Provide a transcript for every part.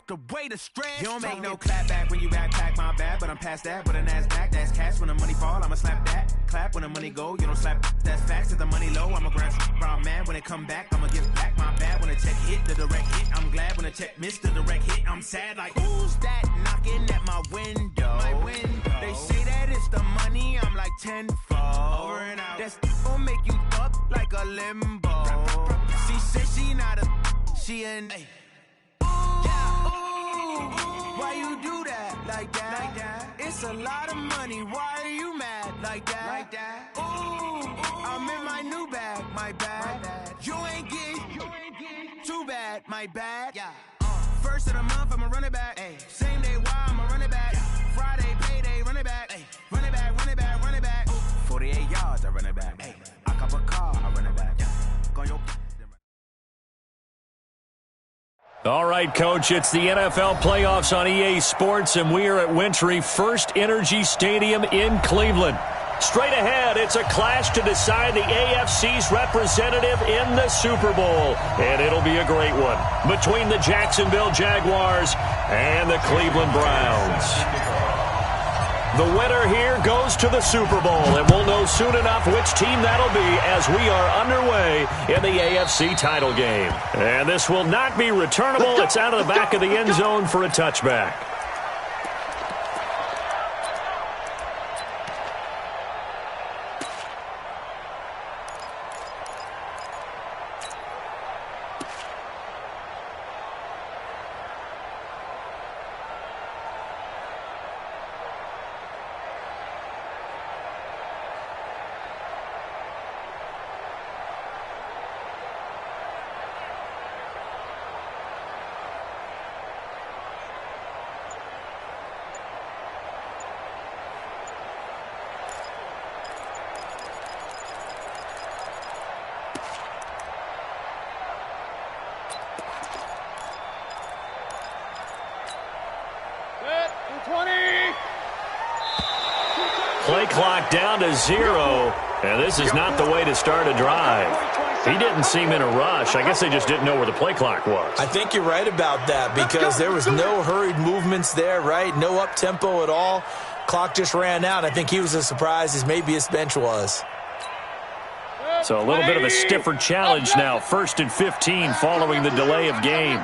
the way to stretch. You don't make no clap back when you backpack, my bad, but I'm past that. But a NASDAQ, that's cash. When the money fall, I'ma slap that. Clap when the money go, you don't slap. That's facts. If the money low, I'ma grab brown man. When it come back, I'ma give back my bad. When the check hit, the direct hit. I'm glad when the check missed the direct hit. I'm sad like, who's that knocking at my window? My window. They say that it's the money, I'm like tenfold. Over and out. That's gon' make you up like a limbo. She said she not a, she an. Ay. Why you do that like that? Like that? It's a lot of money. Why are you mad like that? Like that? Ooh, I'm in my new bag, my bad. You ain't getting too bad, my bad. Yeah. First of the month, I'ma run it back. Ay. Same day, why I'ma run it back? Yeah. Friday, payday, run it back. Ay. Run it back, run it back, run it back. Ooh. 48 yards, I run it back. Ay. I cop a car, I run it back. Yeah. Go your. All right, Coach, it's the NFL playoffs on EA Sports, and we are at Wintry First Energy Stadium in Cleveland. Straight ahead, it's a clash to decide the AFC's representative in the Super Bowl, and it'll be a great one between the Jacksonville Jaguars and the Cleveland Browns. The winner here goes to the Super Bowl, and we'll know soon enough which team that'll be as we are underway in the AFC title game. And this will not be returnable. It's out of the back of the end zone for a touchback. Play clock down to 0, and this is not the way to start a drive. He didn't seem in a rush. I guess they just didn't know where the play clock was. I think you're right about that because there was no hurried movements there, right? No up-tempo at all. Clock just ran out. I think he was as surprised as maybe his bench was. So a little bit of a stiffer challenge now. 1st and 15 following the delay of game.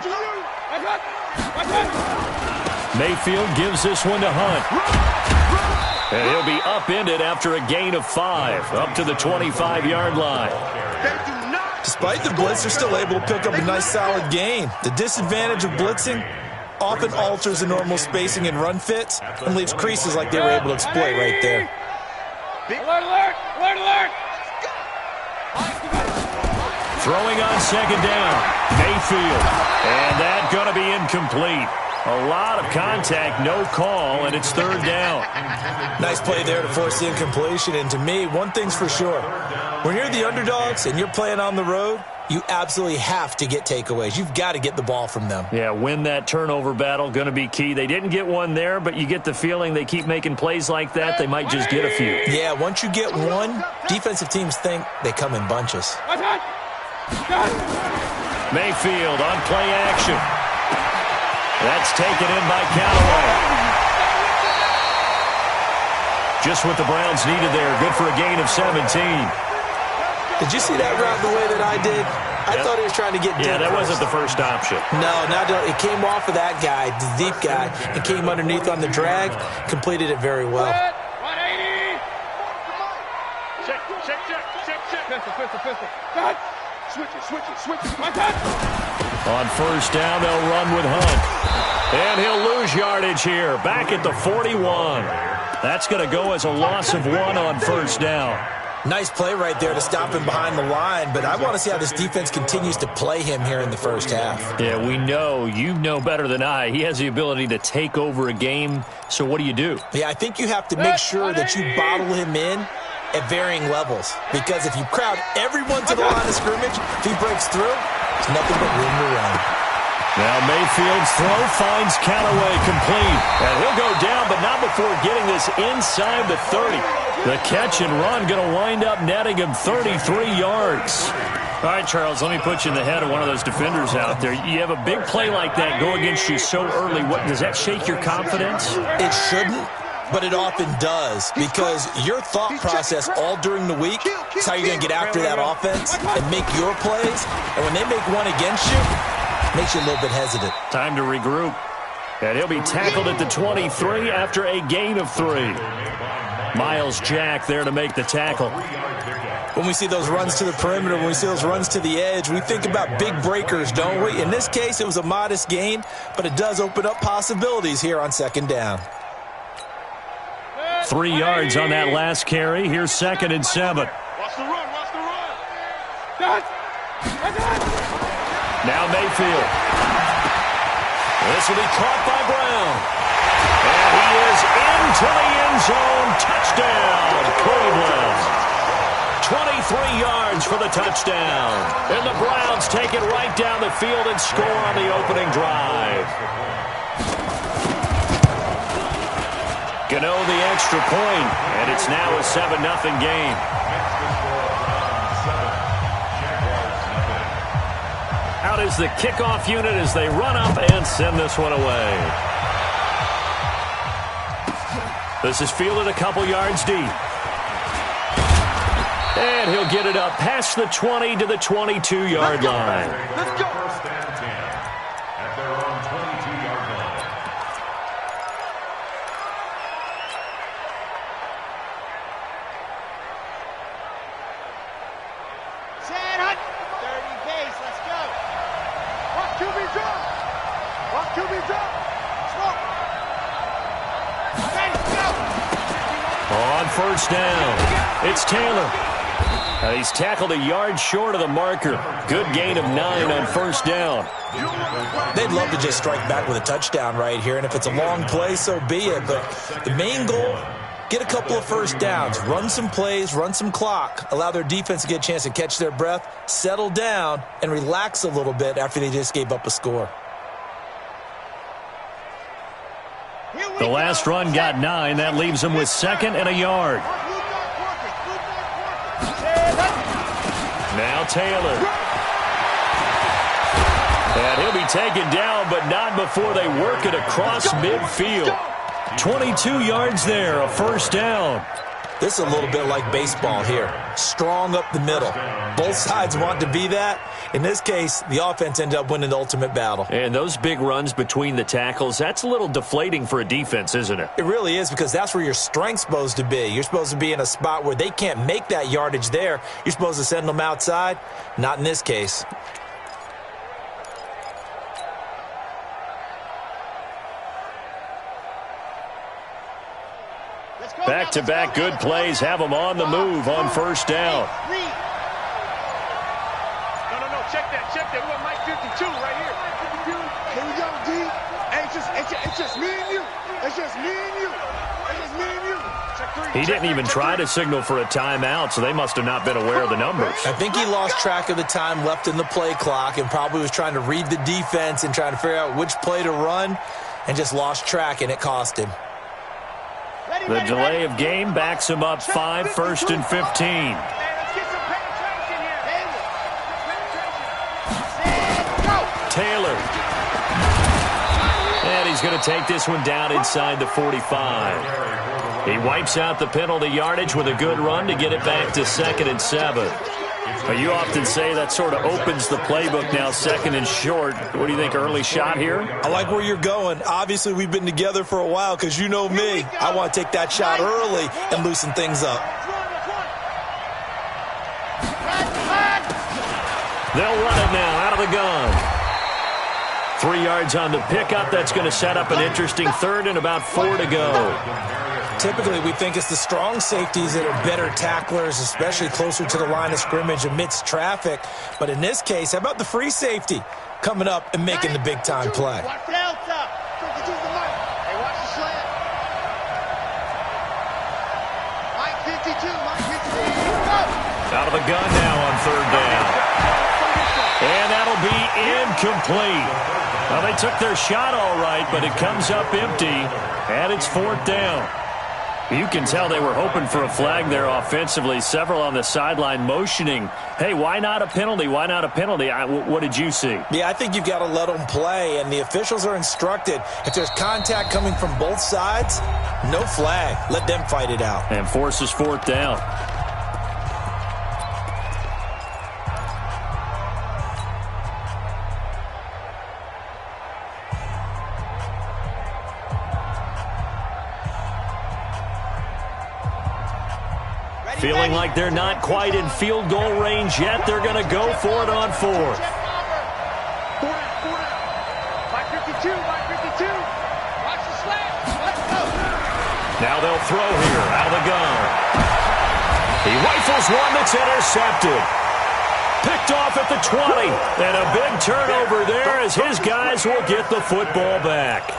Mayfield gives this one to Hunt. And he'll be upended after a gain of 5, up to the 25-yard line. Despite the blitz, they're still able to pick up a nice solid gain. The disadvantage of blitzing often alters the normal spacing and run fits and leaves creases like they were able to exploit right there. Alert, alert, alert, alert. Throwing on 2nd down, Mayfield. And that's going to be incomplete. A lot of contact, no call, and it's 3rd down. Nice play there to force the incompletion. And to me, one thing's for sure. When you're the underdogs and you're playing on the road, you absolutely have to get takeaways. You've got to get the ball from them. Yeah, win that turnover battle, going to be key. They didn't get one there, but you get the feeling they keep making plays like that, they might just get a few. Yeah, once you get one, defensive teams think they come in bunches. Mayfield on play action. That's taken in by Callaway. Just what the Browns needed there. Good for a gain of 17. Did you see that route the way that I did? I thought he was trying to get deep. Yeah, that wasn't the first option. No, it came off of that guy, the deep guy, and came underneath on the drag, completed it very well. 180. Check. Pistol. Cut. Switch it. My touch. On 1st down, they'll run with Hunt. And he'll lose yardage here. Back at the 41. That's going to go as a loss of 1 on 1st down. Nice play right there to stop him behind the line, but I want to see how this defense continues to play him here in the first half. Yeah, we know. You know better than I. He has the ability to take over a game, so what do you do? Yeah, I think you have to make sure that you bottle him in at varying levels, because if you crowd everyone to the line of scrimmage, if he breaks through, there's nothing but room to run. Now Mayfield's throw finds Callaway complete, and he'll go down, but not before getting this inside the 30. The catch and run going to wind up netting him 33 yards. All right, Charles, let me put you in the head of one of those defenders out there. You have a big play like that go against you so early. What, does that shake your confidence? It shouldn't, but it often does, because your thought process all during the week is how you're going to get after that offense and make your plays. And when they make one against you, it makes you a little bit hesitant. Time to regroup. And he'll be tackled at the 23 after a gain of 3. Miles Jack there to make the tackle. When we see those runs to the perimeter, when we see those runs to the edge, we think about big breakers, don't we? In this case, it was a modest gain, but it does open up possibilities here on second down. 3 yards on that last carry. Here's 2nd and 7. Watch the run, watch the run. Now Mayfield. This will be caught by Brown. And he is into the end zone. Touchdown, Cleveland. 23 yards for the touchdown. And the Browns take it right down the field and score on the opening drive. Gano the extra point, and it's now a 7-0 game. Out is the kickoff unit as they run up and send this one away. This is fielded a couple yards deep. And he'll get it up past the 20 to the 22-yard line. Let's go. First and 10 at their own 22-yard line. Set, hut. 30 pace, let's go. Watch QB drop. Watch QB drop. Smoke. Ready, go. On first down, it's Taylor. He's tackled a yard short of the marker. Good gain of 9 on first down. They'd love to just strike back with a touchdown right here, and if it's a long play, so be it. But the main goal, get a couple of first downs, run some plays, run some clock, allow their defense to get a chance to catch their breath, settle down, and relax a little bit after they just gave up a score. The last run got 9. That leaves him with 2nd and a yard. Now Taylor. And he'll be taken down, but not before they work it across midfield. 22 yards there, a first down. This is a little bit like baseball here. Strong up the middle. Both sides want to be that. In this case, the offense ended up winning the ultimate battle. And those big runs between the tackles, that's a little deflating for a defense, isn't it? It really is, because that's where your strength's supposed to be. You're supposed to be in a spot where they can't make that yardage there. You're supposed to send them outside. Not in this case. Back-to-back good plays have them on the move on first down. No, check that. We got Mike 52 right here. Here we go, D. It's just me and you. It's just me and you. It's just me and you. Check 3. He didn't even try to signal for a timeout, so they must have not been aware of the numbers. I think he lost track of the time left in the play clock and probably was trying to read the defense and trying to figure out which play to run and just lost track, and it cost him. The delay of game backs him up 5, 1st and 15. Taylor. And he's going to take this one down inside the 45. He wipes out the penalty yardage with a good run to get it back to 2nd and 7. You often say that sort of opens the playbook now, 2nd and short. What do you think, early shot here? I like where you're going. Obviously, we've been together for a while because you know me. I want to take that shot early and loosen things up. They'll run it now out of the gun. 3 yards on the pickup. That's going to set up an interesting 3rd and about 4 to go. Typically, we think it's the strong safeties that are better tacklers, especially closer to the line of scrimmage amidst traffic. But in this case, how about the free safety coming up and making the big-time play? Out of the gun now on 3rd down. And that'll be incomplete. Well, they took their shot all right, but it comes up empty, and it's 4th down. You can tell they were hoping for a flag there offensively. Several on the sideline motioning, hey, why not a penalty? Why not a penalty? What did you see? Yeah, I think you've got to let them play, and the officials are instructed. If there's contact coming from both sides, no flag. Let them fight it out. And forces fourth down. Feeling like they're not quite in field goal range yet. They're going to go for it on fourth. Now they'll throw here out of the gun. He rifles one that's intercepted. Picked off at the 20. And a big turnover there as his guys will get the football back.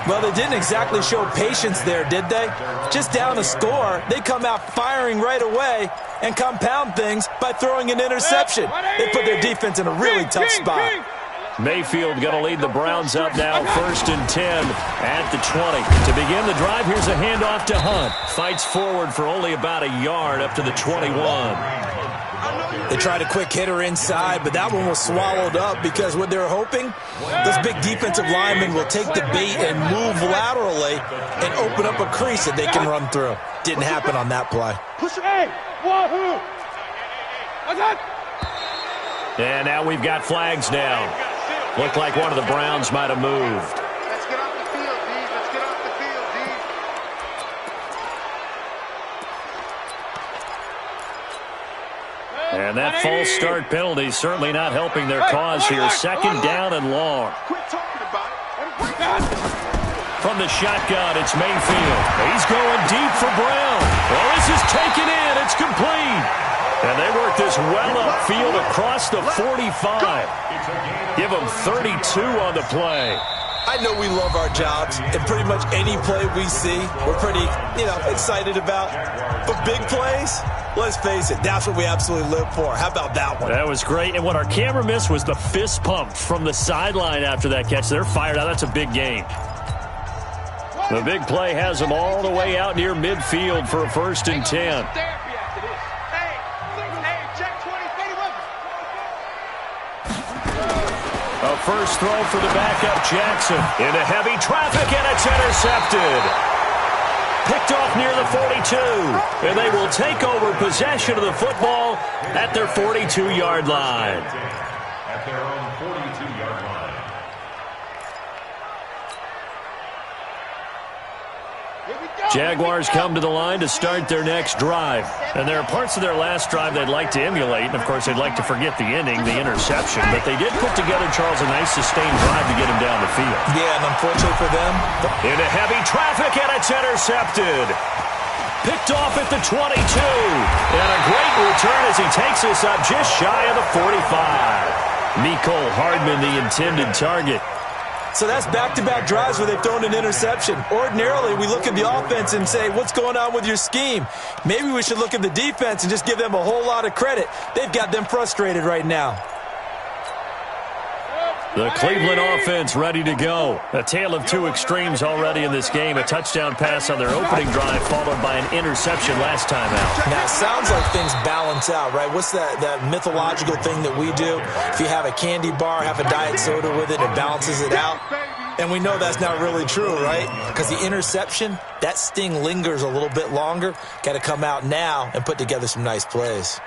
Well, they didn't exactly show patience there, did they? Just down a score, they come out firing right away and compound things by throwing an interception. They put their defense in a really tough spot. Mayfield going to lead the Browns up now, 1st and 10 at the 20. To begin the drive, here's a handoff to Hunt. Fights forward for only about a yard up to the 21. They tried a quick hitter inside, but that one was swallowed up because what they're hoping, those big defensive linemen will take the bait and move laterally and open up a crease that they can run through. Didn't happen on that play. And now we've got flags down. Looked like one of the Browns might have moved. Let's get off the field, D. Let's get off the field, D. And that false start penalty certainly not helping their cause here. 2nd down and long. Quit talking about it. From the shotgun, it's Mayfield. He's going deep for Brown. Well, this is taken in. It's complete. And they work this well upfield across the 45. Give them 32 on the play. I know we love our jobs, and pretty much any play we see, we're pretty, excited about. But big plays, let's face it, that's what we absolutely live for. How about that one? That was great. And what our camera missed was the fist pump from the sideline after that catch. They're fired out. That's a big game. The big play has them all the way out near midfield for a 1st and 10. A first throw for the backup Jackson. Into heavy traffic, and it's intercepted. Picked off near the 42. And they will take over possession of the football at their 42-yard line. At their own 42-yard line. Jaguars come to the line to start their next drive. And there are parts of their last drive they'd like to emulate. And, of course, they'd like to forget the ending, the interception. But they did put together, Charles, a nice sustained drive to get him down the field. Yeah, and unfortunately for them, into heavy traffic, and it's intercepted. Picked off at the 22. And a great return as he takes this up just shy of the 45. Mecole Hardman, the intended target. so that's back-to-back drives where they've thrown an interception. Ordinarily, we look at the offense and say, what's going on with your scheme? Maybe we should look at the defense and just give them a whole lot of credit. They've got them frustrated right now. The Cleveland offense ready to go. A tale of two extremes already in this game. A touchdown pass on their opening drive followed by an interception last time out. Now, it sounds like things balance out, right? What's that mythological thing that we do? If you have a candy bar, have a diet soda with it, it balances it out. And we know that's not really true, right? Because the interception, that sting lingers a little bit longer. Got to come out now and put together some nice plays.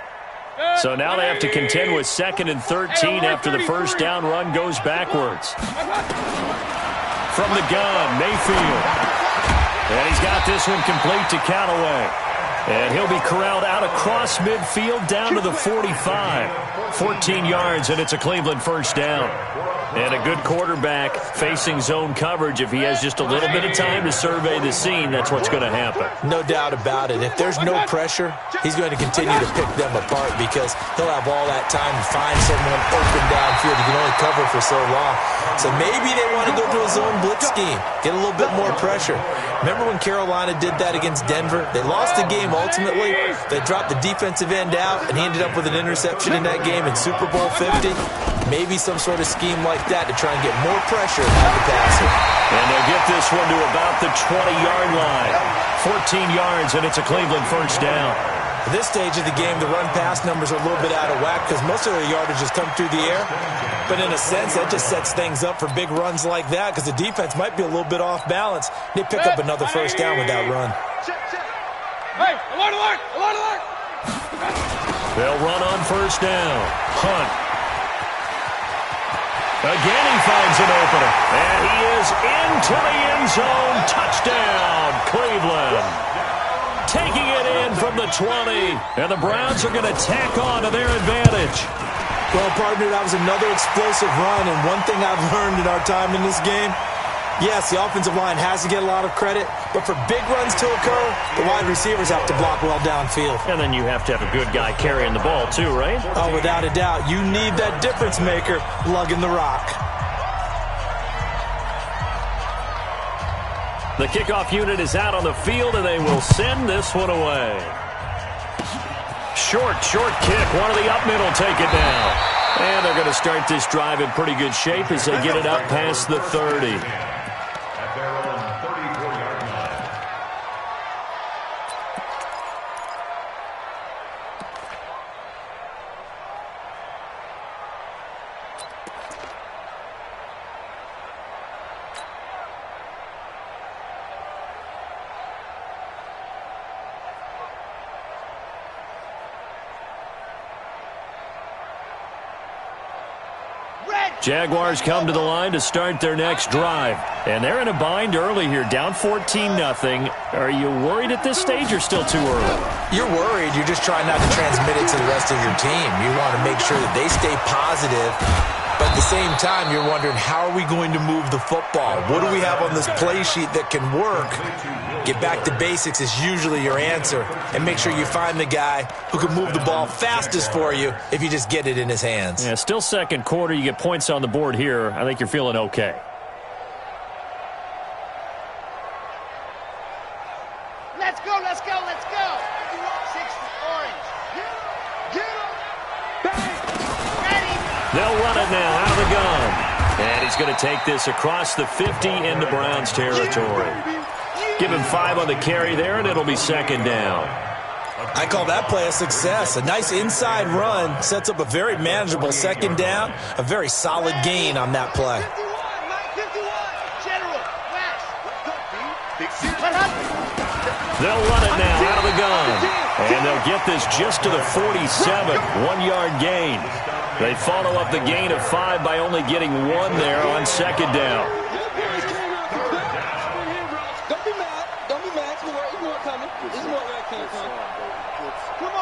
So now they have to contend with 2nd and 13 after the first down run goes backwards. From the gun, Mayfield. And he's got this one complete to Callaway. And he'll be corralled out across midfield down to the 45. 14 yards, and it's a Cleveland first down. And a good quarterback facing zone coverage. If he has just a little bit of time to survey the scene, that's what's going to happen. No doubt about it. If there's no pressure, he's going to continue to pick them apart because he'll have all that time to find someone open downfield. He can only cover for so long. So maybe they want to go to a zone blitz scheme, get a little bit more pressure. Remember when Carolina did that against Denver? They lost the game ultimately. They dropped the defensive end out, and he ended up with an interception in that game in Super Bowl 50. Maybe some sort of scheme like that to try and get more pressure at the passer. And they'll get this one to about the 20-yard line. 14 yards, and it's a Cleveland first down. At this stage of the game, the run-pass numbers are a little bit out of whack because most of their yardage has come through the air. But in a sense, that just sets things up for big runs like that because the defense might be a little bit off balance. They pick up another first down with that run. Hey, alert, alert, alert, alert! They'll run on first down. Hunt. Again, he finds an opener. And he is into the end zone. Touchdown, Cleveland. Taking it in from the 20. And the Browns are going to tack on to their advantage. Well, partner, that was another explosive run. And one thing I've learned in our time in this game, yes, the offensive line has to get a lot of credit, but for big runs to occur, the wide receivers have to block well downfield. And then you have to have a good guy carrying the ball too, right? Oh, without a doubt. You need that difference maker lugging the rock. The kickoff unit is out on the field, and they will send this one away. Short kick. One of the up middle take it down. And they're going to start this drive in pretty good shape as they get it up past the 30. At their own 34-yard line. Jaguars come to the line to start their next drive. And they're in a bind early here, down 14-0. Are you worried at this stage or still too early? You're worried. You're just trying not to transmit it to the rest of your team. You want to make sure that they stay positive. But at the same time, you're wondering, how are we going to move the football? What do we have on this play sheet that can work? Get back to basics is usually your answer. And make sure you find the guy who can move the ball fastest for you if you just get it in his hands. Yeah, still second quarter. You get points on the board here. I think you're feeling okay. Let's go, let's go, let's go! 60 orange. Get him! Bang! Ready! They'll run it now out of the gun. And he's going to take this across the 50 into Browns territory. Give him 5 on the carry there, and it'll be second down. I call that play a success. A nice inside run sets up a very manageable second down. A very solid gain on that play. 51, Mike 51. General, They'll run it now out of the gun. And they'll get this just to the 47. 1-yard gain. They follow up the gain of 5 by only getting 1 there on second down.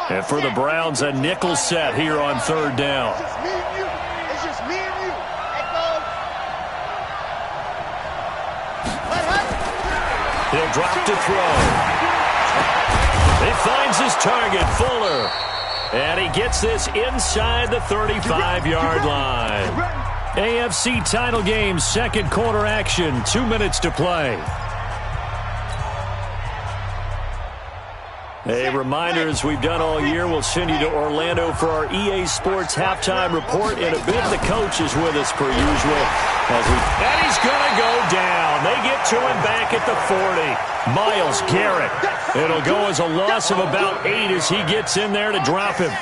And for the Browns, a nickel set here on third down. It's just me and you. It's just me and you. He'll drop to throw. He finds his target, Fuller. And he gets this inside the 35-yard line. AFC title game, second quarter action, 2 minutes to play. A reminder, as we've done all year, we'll send you to Orlando for our EA Sports halftime report. In a bit, the coach is with us per usual. And he's going to go down. They get to him back at the 40. Myles Garrett. It'll go as a loss of about 8 as he gets in there to drop him.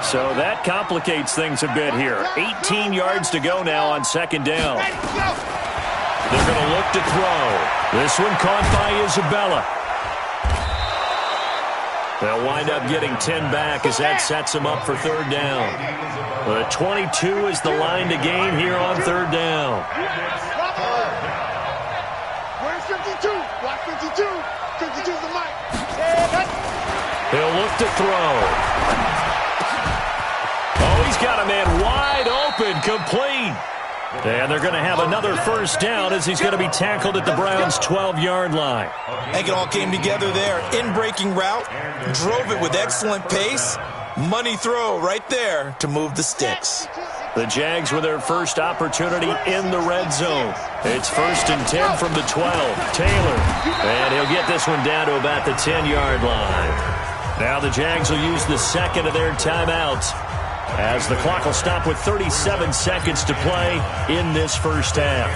So that complicates things a bit here. 18 yards to go now on second down. They're going to look to throw. This one caught by Isabella. They'll wind up getting 10 back as that sets them up for third down. The 22 is the line to gain here on third down. Where's 52? Block 52. 52's the mic. He'll look to throw. Oh, he's got a man wide open, complete. And they're going to have another first down as he's going to be tackled at the Browns' 12-yard line. I think it all came together there. In-breaking route, drove it with excellent pace. Money throw right there to move the sticks. The Jags with their first opportunity in the red zone. It's 1st and 10 from the 12. Taylor. And he'll get this one down to about the 10-yard line. Now the Jags will use the second of their timeouts. as the clock will stop with 37 seconds to play in this first half.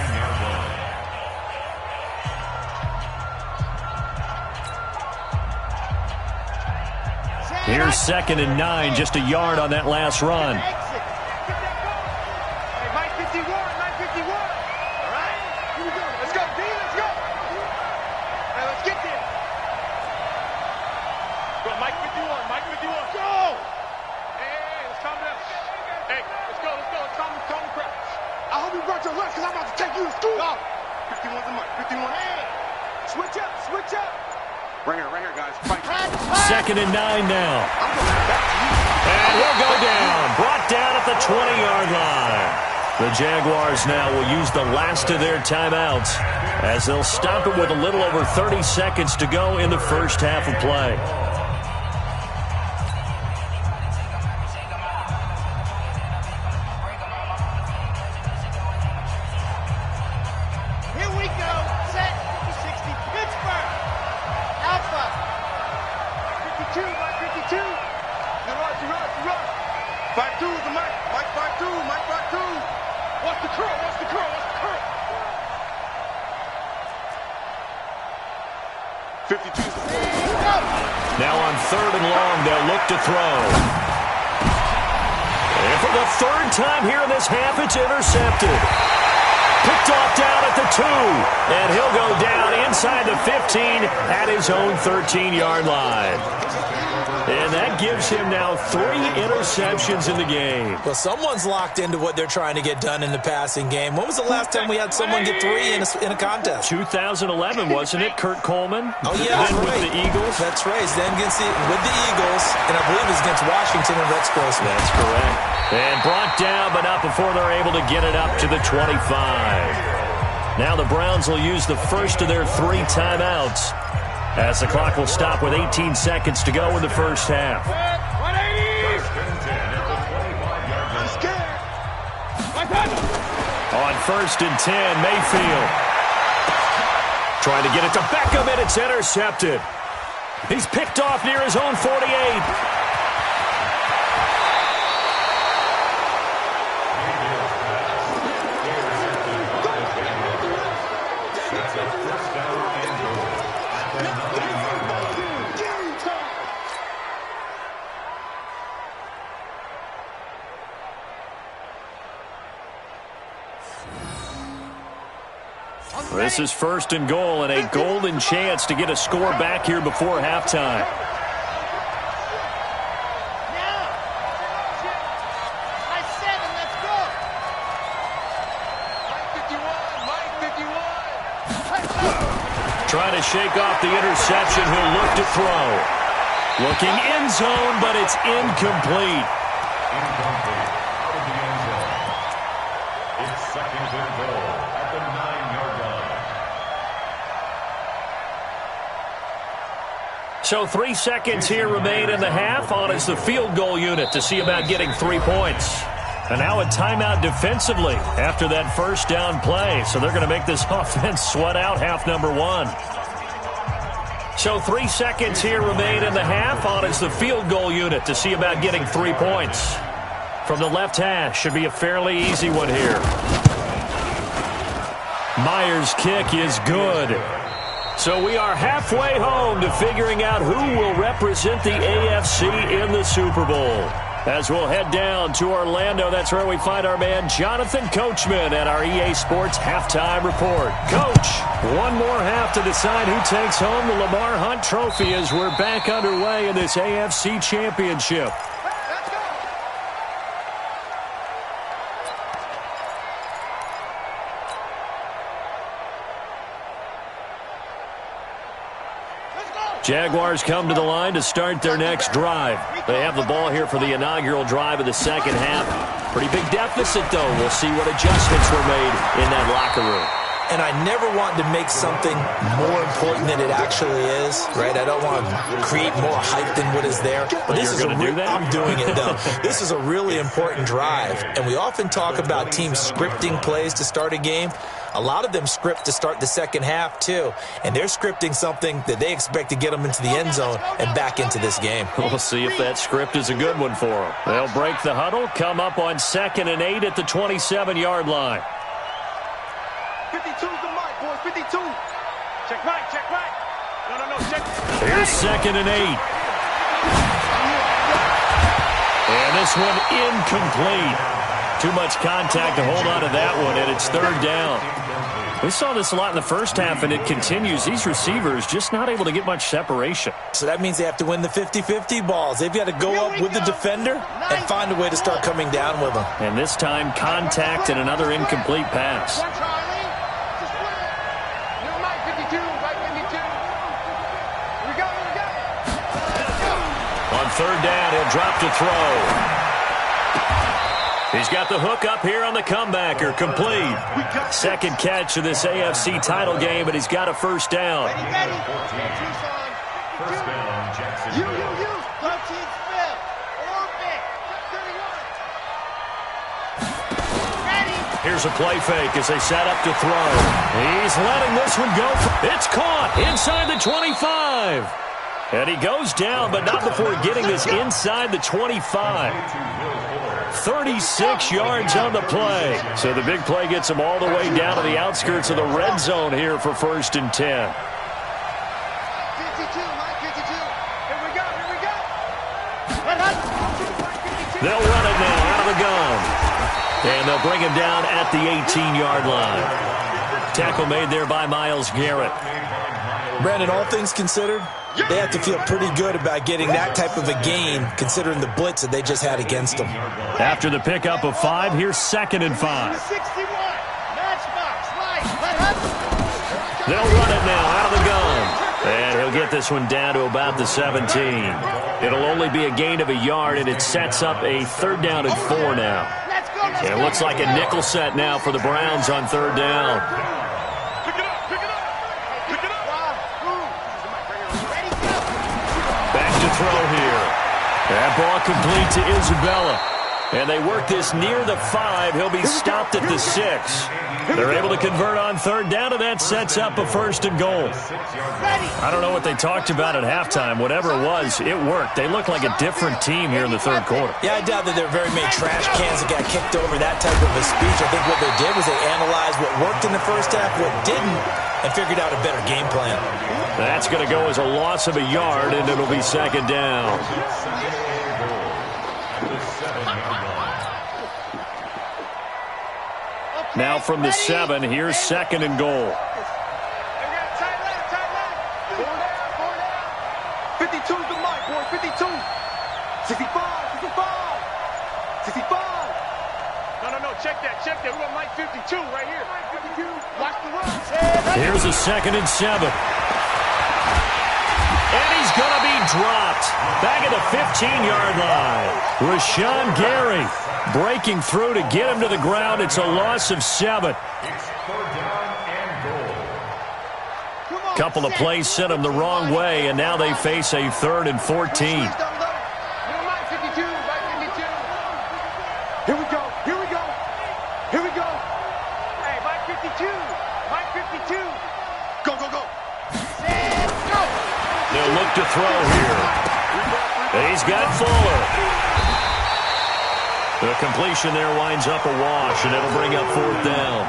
Here's 2nd and 9, just a yard on that last run. Second and 9 now. And he'll go down. Brought down at the 20-yard line. The Jaguars now will use the last of their timeouts as they'll stop it with a little over 30 seconds to go in the first half of play. Now on 3rd and long, they'll look to throw. And for the 3rd time here in this half, it's intercepted. Picked off down at the 2. And he'll go down inside the 15 at his own 13-yard line. And that gives him now 3 interceptions in the game. Well, someone's locked into what they're trying to get done in the passing game. When was the last time we had someone get 3 in a contest? 2011, wasn't it? Kurt Coleman? Oh, yeah, that's then right. With the Eagles? That's right. Then with the Eagles, and I believe it's against Washington and Rex Grossman. That's correct. And brought down, but not before they're able to get it up to the 25. Now the Browns will use the first of their 3 timeouts, as the clock will stop with 18 seconds to go in the first half. On 1st and 10, Mayfield trying to get it to Beckham, and it's intercepted. He's picked off near his own 48. This is 1st and goal, and a golden chance to get a score back here before halftime. Trying to shake off the interception. He'll look to throw. Looking end zone, but it's incomplete. Incomplete. Out of the end zone. It's 2nd and goal at the 9-yard line. So 3 seconds here remain in the half. On is the field goal unit to see about getting 3 points. And now a timeout defensively after that first down play. So they're going to make this offense sweat out half number 1. So 3 seconds here remain in the half. On is the field goal unit to see about getting 3 points. From the left hash, should be a fairly easy one here. Myers' kick is good. So we are halfway home to figuring out who will represent the AFC in the Super Bowl. As we'll head down to Orlando, that's where we find our man Jonathan Coachman at our EA Sports Halftime Report. Coach, one more half to decide who takes home the Lamar Hunt Trophy as we're back underway in this AFC Championship. Jaguars come to the line to start their next drive. They have the ball here for the inaugural drive of the second half. Pretty big deficit, though. We'll see what adjustments were made in that locker room. and I never want to make something more important than it actually is, right? I don't want to create more hype than what is there. But this is I'm doing it, though. This is a really important drive, and we often talk about teams scripting plays to start a game. A lot of them script to start the second half, too, and they're scripting something that they expect to get them into the end zone and back into this game. We'll see if that script is a good one for them. They'll break the huddle, come up on 2nd and 8 at the 27-yard line. 52's the mark, boys. 52. Check right, check right. No, check. Here's 2nd and 8. And this one incomplete. Too much contact to hold on to that one, and it's 3rd down. We saw this a lot in the first half, and it continues. These receivers just not able to get much separation. So that means they have to win the 50-50 balls. They've got to go up with the defender and find a way to start coming down with them. And this time, contact and another incomplete pass. On 3rd down, he'll drop to throw. He's got the hook up here on the comebacker, complete. 2nd catch of this AFC title game, and he's got a 1st down. Ready. First down, Jackson. You. 13 Smith. Orbit. 31. Ready. Here's a play fake as they set up to throw. He's letting this one go. It's caught inside the 25. And he goes down, but not before getting this inside the 25. 36 yards on the play. So the big play gets him all the way down to the outskirts of the red zone here for 1st and 10. 52, line 52. Here we go. They'll run it now out of the gun. And they'll bring him down at the 18-yard line. Tackle made there by Myles Garrett. Brandon, all things considered, they have to feel pretty good about getting that type of a gain, considering the blitz that they just had against them. After the pickup of 5, here's 2nd and 5. 61. Matchbox. They'll run it now out of the gun. And he'll get this one down to about the 17. It'll only be a gain of a yard, and it sets up a 3rd down and 4 now. It looks like a nickel set now for the Browns on 3rd down. Throw here. That ball complete to Isabella. And they work this near the 5. He'll be stopped at the 6. They're able to convert on 3rd down, and that sets up a 1st and goal. I don't know what they talked about at halftime. Whatever it was, it worked. They look like a different team here in the 3rd quarter. Yeah, I doubt that there are very many trash cans that got kicked over, that type of a speech. I think what they did was they analyzed what worked in the first half, what didn't, and figured out a better game plan. That's going to go as a loss of a yard, and it'll be 2nd down. Now from the 7, here's 2nd and goal. 52's the mark, boy. 52. 65. 65. No. Check that. We want Mike 52 right here. Mike 52. Watch the run. Here's a 2nd and 7. And he's going to be dropped back at the 15-yard line. Rashawn Gary breaking through to get him to the ground. It's a loss of 7. It's 3rd down and goal. Couple of plays sent them the wrong way, and now they face a 3rd and 14. Here we go. Hey, Mike 52. Go. They'll look to throw here. He's got Fuller. The completion there winds up a wash, and it'll bring up 4th down.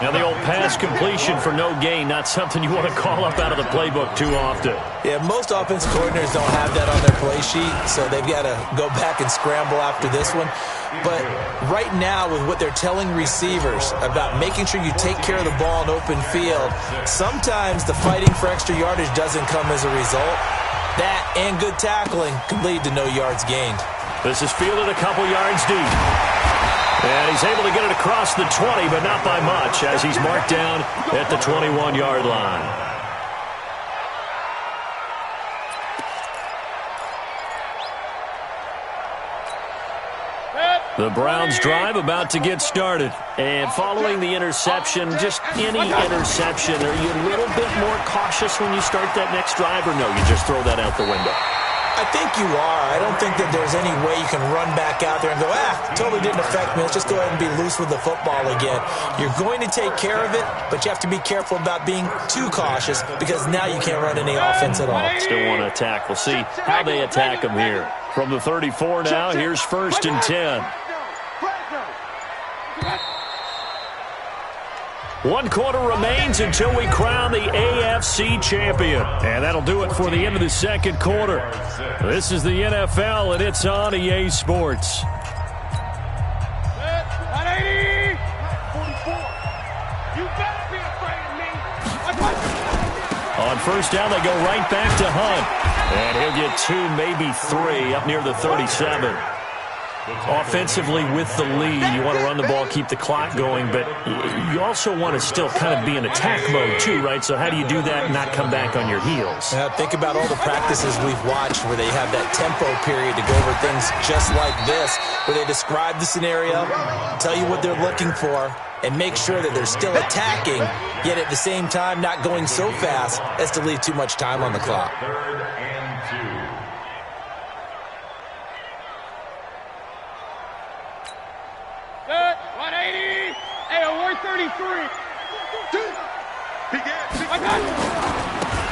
Now the old pass completion for no gain, not something you want to call up out of the playbook too often. Yeah, most offensive coordinators don't have that on their play sheet, so they've got to go back and scramble after this one. But right now, with what they're telling receivers about making sure you take care of the ball in open field, sometimes the fighting for extra yardage doesn't come as a result. That and good tackling can lead to no yards gained. This is fielded a couple yards deep. And he's able to get it across the 20, but not by much, as he's marked down at the 21-yard line. The Browns drive about to get started. And following the interception, just any interception, are you a little bit more cautious when you start that next drive, or no, you just throw that out the window? I think you are. I don't think that there's any way you can run back out there and go, totally didn't affect me. Let's just go ahead and be loose with the football again. You're going to take care of it, but you have to be careful about being too cautious because now you can't run any offense at all. Still want to attack. We'll see how they attack them here. From the 34 now, here's 1st and 10. 1 quarter remains until we crown the AFC champion. And that'll do it for the end of the 2nd quarter. This is the NFL, and it's on EA Sports. 180! 44. You better be afraid of me. On 1st down, they go right back to Hunt. And he'll get 2, maybe 3 up near the 37. Offensively with the lead, you want to run the ball, keep the clock going, but you also want to still kind of be in attack mode too, right? So how do you do that and not come back on your heels? Think about all the practices we've watched where they have that tempo period to go over things just like this, where they describe the scenario, tell you what they're looking for, and make sure that they're still attacking, yet at the same time not going so fast as to leave too much time on the clock. 3rd and 2. Good. 180. Hey, 133. I got you.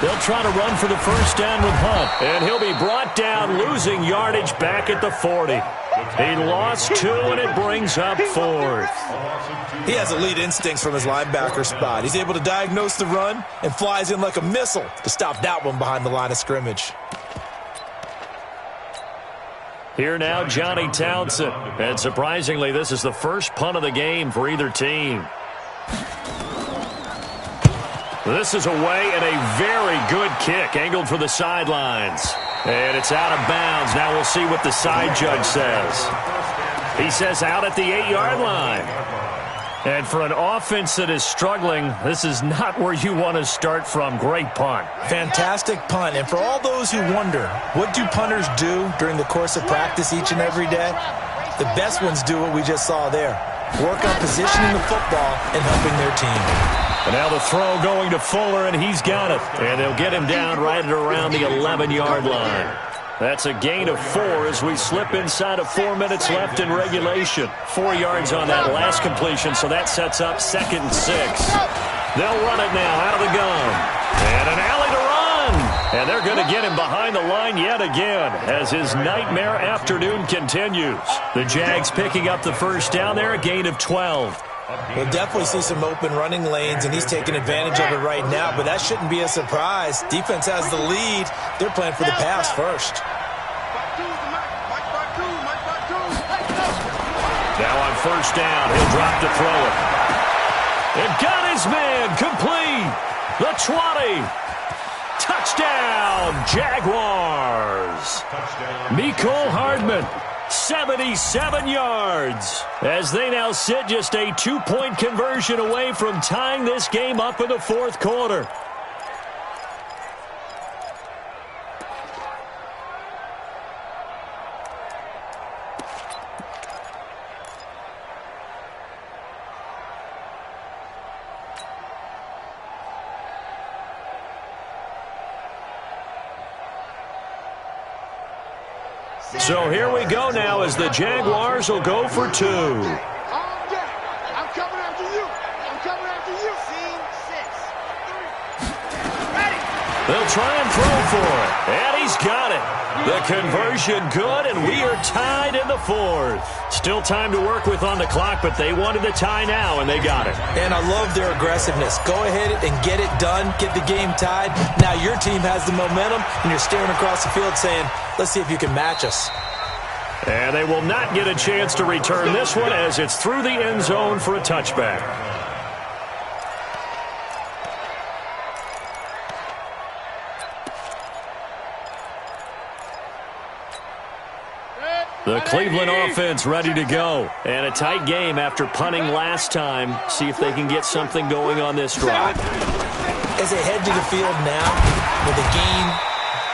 They'll try to run for the 1st down with Hunt. And he'll be brought down, losing yardage back at the 40. He lost 2, and it brings up 4th. He has elite instincts from his linebacker spot. He's able to diagnose the run and flies in like a missile to stop that one behind the line of scrimmage. Here now, Johnny Townsend. And surprisingly, this is the first punt of the game for either team. This is away and a very good kick, angled for the sidelines. And it's out of bounds. Now we'll see what the side judge says. He says out at the 8-yard line. And for an offense that is struggling, this is not where you want to start from. Great punt. Fantastic punt. And for all those who wonder, what do punters do during the course of practice each and every day? The best ones do what we just saw there. Work on positioning the football and helping their team. And now the throw going to Fuller, and he's got it. And they'll get him down right at around the 11-yard line. That's a gain of 4 as we slip inside of 4 minutes left in regulation. 4 yards on that last completion, so that sets up 2nd and 6. They'll run it now out of the gun. And an alley to run. And they're going to get him behind the line yet again as his nightmare afternoon continues. The Jags picking up the 1st down there, a gain of 12. We'll definitely see some open running lanes, and he's taking advantage of it right now, but that shouldn't be a surprise. Defense has the lead. They're playing for the pass first. Now on 1st down, he'll drop to throw it. And got his man complete. The 20. Touchdown, Jaguars. Mecole Hardman. 77 yards as they now sit just a 2-point conversion away from tying this game up in the 4th quarter. So here we go now as the Jaguars will go for 2. I'm coming after you. I'm coming after you. Scene 6. Ready. They'll try and throw for it. And he's got it. The conversion good, and we are tied in the 4th. Still time to work with on the clock, but they wanted the tie now, and they got it. And I love their aggressiveness. Go ahead and get it done. Get the game tied. Now your team has the momentum, and you're staring across the field saying, let's see if you can match us. And they will not get a chance to return this one as it's through the end zone for a touchback. The Cleveland offense ready to go. And a tight game after punting last time. See if they can get something going on this drive. As they head to the field now, with the game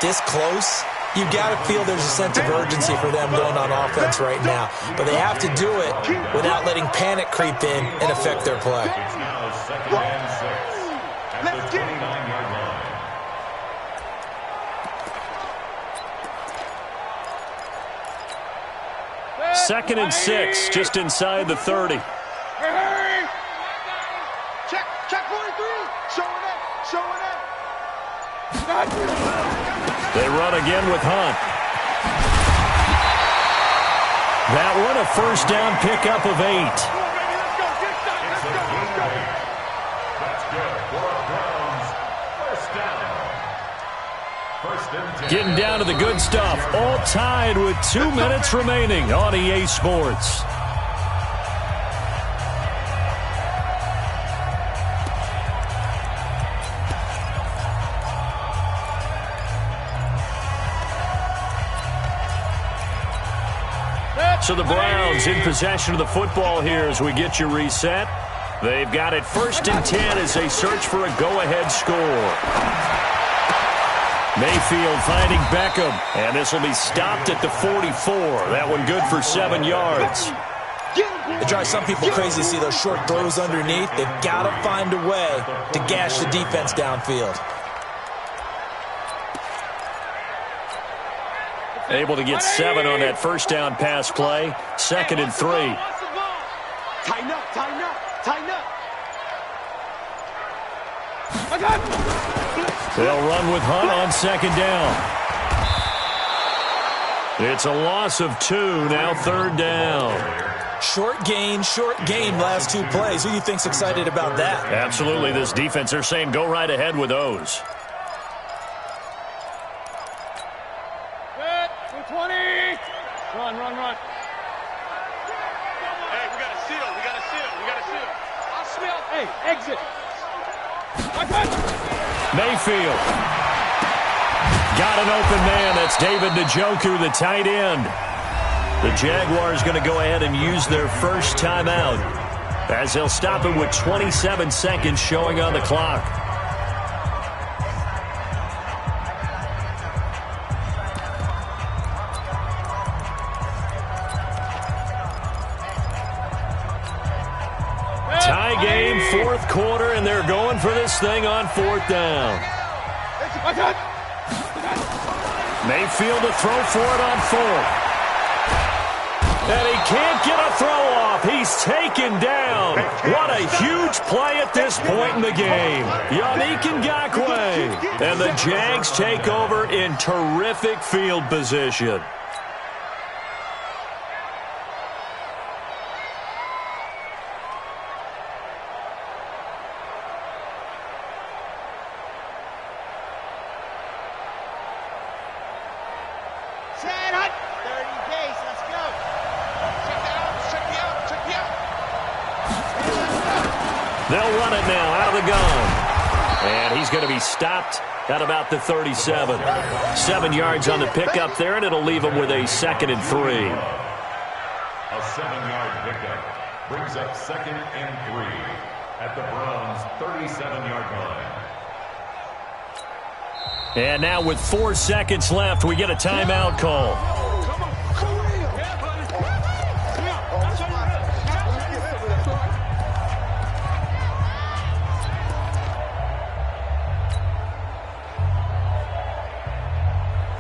this close, You got to feel there's a sense of urgency for them going on offense right now. But they have to do it without letting panic creep in and affect their play. It's now 2nd and 6 at the 29-yard line. Second and 6, just inside the 30. Hey! Check 43. Showing up. They run again with Hunt. That one a first down pickup of 8. It's a gain of 8. That's good for a Browns first down. First and 10. Getting down to the good stuff. All tied with 2 minutes remaining on EA Sports. So the Browns in possession of the football here as we get you reset. They've got it 1st and 10 as they search for a go-ahead score. Mayfield finding Beckham, and this will be stopped at the 44. That one good for 7 yards. It drives some people crazy to see those short throws underneath. They've got to find a way to gash the defense downfield. Able to get 7 on that first down pass play. 2nd and 3. Tighten up. They'll run with Hunt on 2nd down. It's a loss of 2, now 3rd down. Short gain, last 2 plays. Who do you think's excited about that? Absolutely, this defense, they're saying go right ahead with those. Run. Hey, we got to seal. I'll smell. Hey, exit. Mayfield. Got an open man. That's David Njoku, the tight end. The Jaguars going to go ahead and use their first timeout as they'll stop it with 27 seconds showing on the clock. Tie game, 4th quarter, and they're going for this thing on 4th down. Mayfield to throw for it on 4th. And he can't get a throw off. He's taken down. What a huge play at this point in the game. Yannick Ngakoue. And the Jags take over in terrific field position. They'll run it now out of the gun. And he's going to be stopped at about the 37. 7 yards on the pickup there, and it'll leave him with a 2nd and 3. A 7-yard pickup brings up 2nd and 3 at the Browns' 37-yard line. And now with 4 seconds left, we get a timeout call.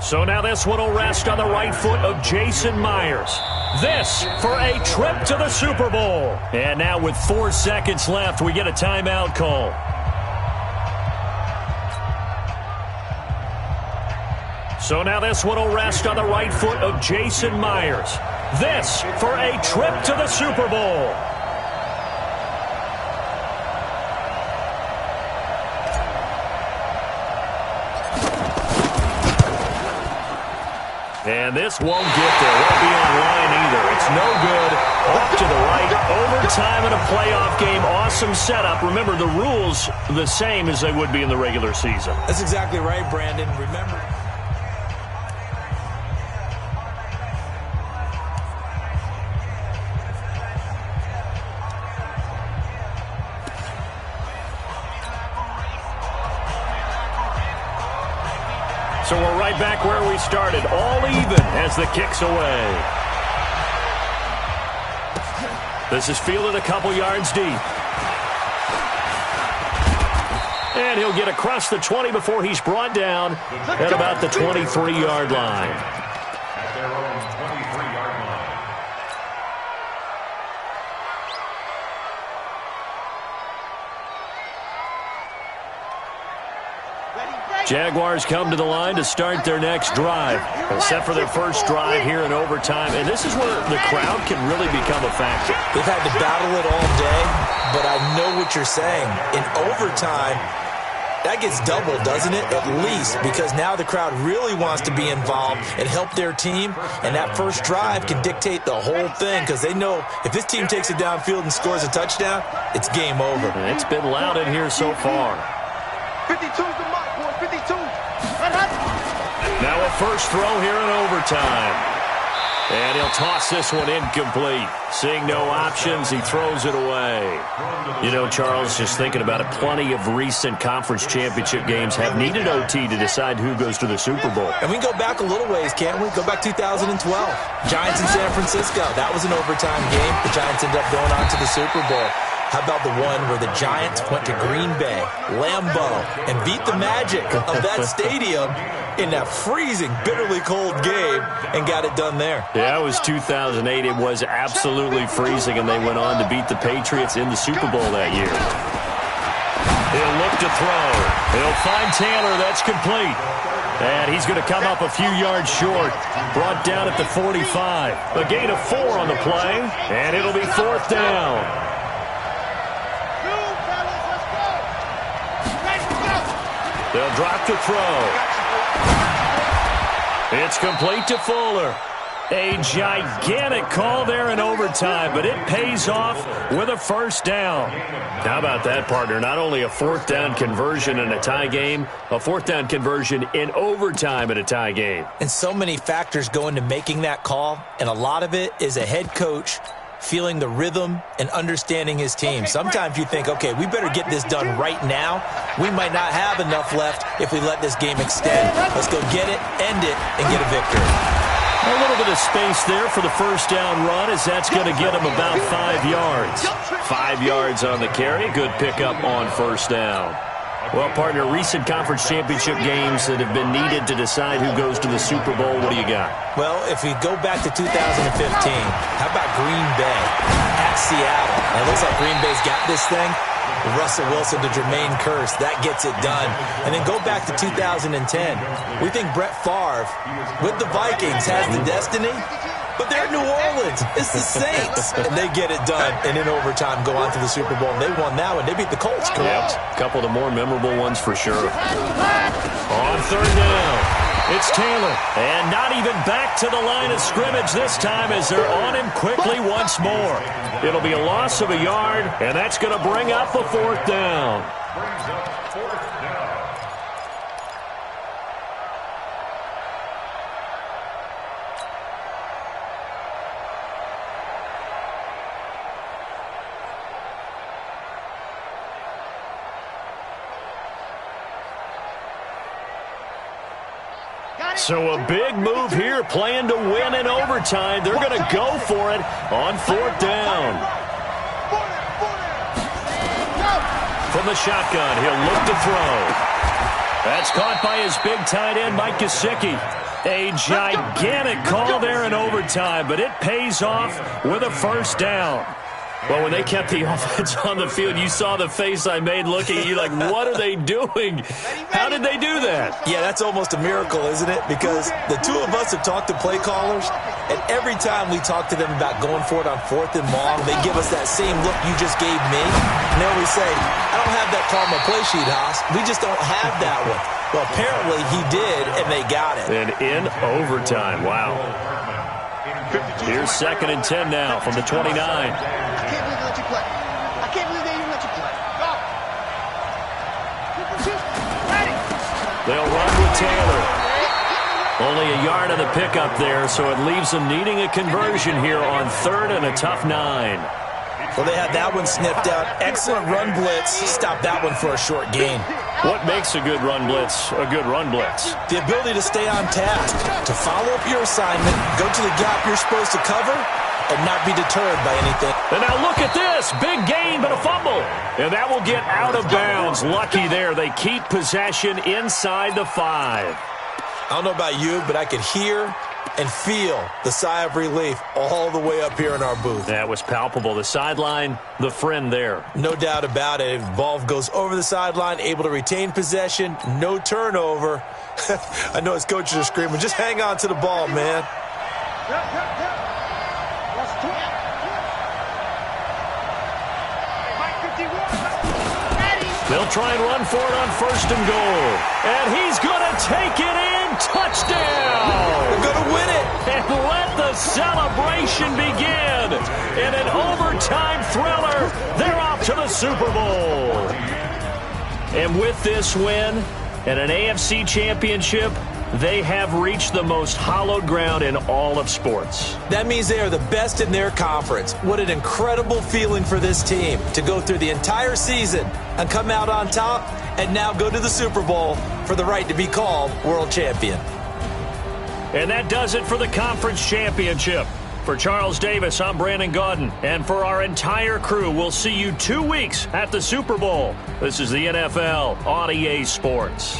So now this one will rest on the right foot of Jason Myers. This for a trip to the Super Bowl. And now with 4 seconds left, we get a timeout call. So now this one will rest on the right foot of Jason Myers. This for a trip to the Super Bowl. And this won't get there. Won't be on line either. It's no good. Off to the right. Overtime in a playoff game. Awesome setup. Remember, the rules the same as they would be in the regular season. That's exactly right, Brandon. Remember. So we're right back where we started, all even as the kick's away. This is fielded a couple yards deep. And he'll get across the 20 before he's brought down at about the 23-yard line. At their own 23-yard line. Jaguars come to the line to start their next drive. Set for their first drive here in overtime. And this is where the crowd can really become a factor. They've had to battle it all day, but I know what you're saying. In overtime, that gets doubled, doesn't it? At least, because now the crowd really wants to be involved and help their team, and that first drive can dictate the whole thing because they know if this team takes it downfield and scores a touchdown, it's game over. And it's been loud in here so far. 52's the mark, boy. 52. Now a first throw here in overtime. And he'll toss this one incomplete. Seeing no options, he throws it away. You know, Charles, just thinking about it, plenty of recent conference championship games have needed OT to decide who goes to the Super Bowl. And we can go back a little ways, can't we? Go back 2012. Giants in San Francisco. That was an overtime game. The Giants ended up going on to the Super Bowl. How about the one where the Giants went to Green Bay, Lambeau, and beat the magic of that stadium in that freezing, bitterly cold game and got it done there? Yeah, it was 2008. It was absolutely freezing, and they went on to beat the Patriots in the Super Bowl that year. He'll look to throw. He'll find Taylor. That's complete. And he's going to come up a few yards short. Brought down at the 45. A gain of 4 on the play, and it'll be 4th down. They'll drop to throw. It's complete to Fuller. A gigantic call there in overtime, but it pays off with a first down. How about that, partner? Not only a 4th down conversion in a tie game, a 4th down conversion in overtime in a tie game. And so many factors go into making that call, and a lot of it is a head coach feeling the rhythm and understanding his team. Sometimes you think, okay, we better get this done right now. We might not have enough left if we let this game extend. Let's go get it, end it, and get a victory. A little bit of space there for the first down run, as that's going to get him about 5 yards. 5 yards on the carry. Good pickup on first down. Well, partner, recent conference championship games that have been needed to decide who goes to the Super Bowl. What do you got? Well, if we go back to 2015, how about Green Bay at Seattle? And it looks like Green Bay's got this thing. Russell Wilson to Jermaine Kearse. That gets it done. And then go back to 2010. We think Brett Favre with the Vikings has the destiny, but they're New Orleans. It's the Saints. And they get it done. And in overtime, go on to the Super Bowl. And they won that one. They beat the Colts, correct? Yep. A couple of the more memorable ones for sure. On 3rd down, it's Taylor. And not even back to the line of scrimmage this time as they're on him quickly once more. It'll be a loss of a yard, and that's going to bring up a 4th down. Brings up 4th down. So a big move here, playing to win in overtime. They're going to go for it on 4th down. From the shotgun, he'll look to throw. That's caught by his big tight end, Mike Gesicki. A gigantic call there in overtime, but it pays off with a first down. Well, when they kept the offense on the field, you saw the face I made looking at you like, what are they doing? How did they do that? Yeah, that's almost a miracle, isn't it? Because the two of us have talked to play callers, and every time we talk to them about going for it on 4th and long, they give us that same look you just gave me. And they always say, I don't have that call on my play sheet, Haas. We just don't have that one. Well, apparently he did, and they got it. And in overtime, wow. Here's 2nd and 10 now from the 29. They'll run with Taylor. Only a yard of the pickup there, so it leaves them needing a conversion here on 3rd and a tough 9. Well, they had that one sniffed out. Excellent run blitz. Stop that one for a short gain. What makes a good run blitz a good run blitz? The ability to stay on task, to follow up your assignment, go to the gap you're supposed to cover, and not be deterred by anything. And now look at this. Big gain, but a fumble. And that will get out of bounds. Lucky there. They keep possession inside the 5. I don't know about you, but I could hear and feel the sigh of relief all the way up here in our booth. That was palpable. The sideline, the friend there. No doubt about it. If the ball goes over the sideline, able to retain possession, no turnover. I know his coaches are screaming, just hang on to the ball, man. They'll try and run for it on 1st and goal. And he's going to take it in. Touchdown! They're going to win it. And let the celebration begin. In an overtime thriller, they're off to the Super Bowl. And with this win and an AFC championship, they have reached the most hallowed ground in all of sports. That means they are the best in their conference. What an incredible feeling for this team to go through the entire season and come out on top and now go to the Super Bowl for the right to be called world champion. And that does it for the conference championship. For Charles Davis, I'm Brandon Gaudin. And for our entire crew, we'll see you 2 weeks at the Super Bowl. This is the NFL on EA Sports.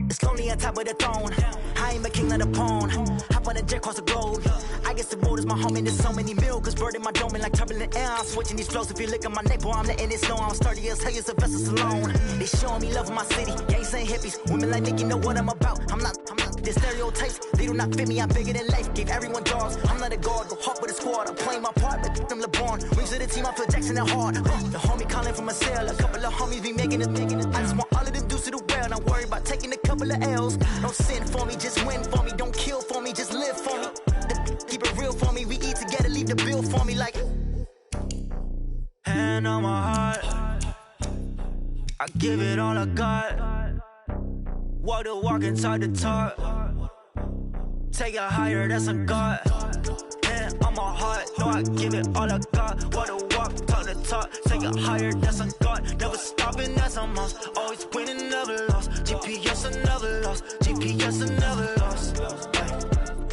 It's lonely on top of the throne. I am a king of the pawn. Hop on a jet across the globe. I guess the road is my home and there's so many miracles bird in my dome and like turbulent air. I'm switching these flows. If you look at my neck, boy, I'm letting it slow. I'm sturdy as hell, as a vessel alone. They showing me love in my city. Gangs ain't hippies. Women like Nicki know what I'm about. I'm not. The stereotypes, they do not fit me. I'm bigger than life. Gave everyone dogs. I'm not a guard. Go hard with a squad. I'm playing my part, but I'm LeBron. Wings of the team, I feel Jackson and hard. The homie calling from a cell. A couple of homies be making it. I just want all of them dudes to the well. Not worry about taking a couple of L's. Don't sin for me, just win for me. Don't kill for me, just live for me. Keep it real for me. We eat together, leave the bill for me like. Hand on my heart, I give it all I got. Walk the walk and talk the talk. Take it higher, that's a God. Hand on my heart, no, I give it all I got. Walk the walk, talk the talk. Take it higher, that's a God. Never stopping, that's a must. Always winning, never lost. GPS, I never lost. GPS, I never lost.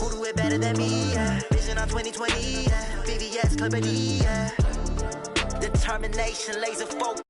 Who do it better than me? Yeah. Vision on 2020. Yeah. VVS, Clarity. Yeah. Determination, laser focus.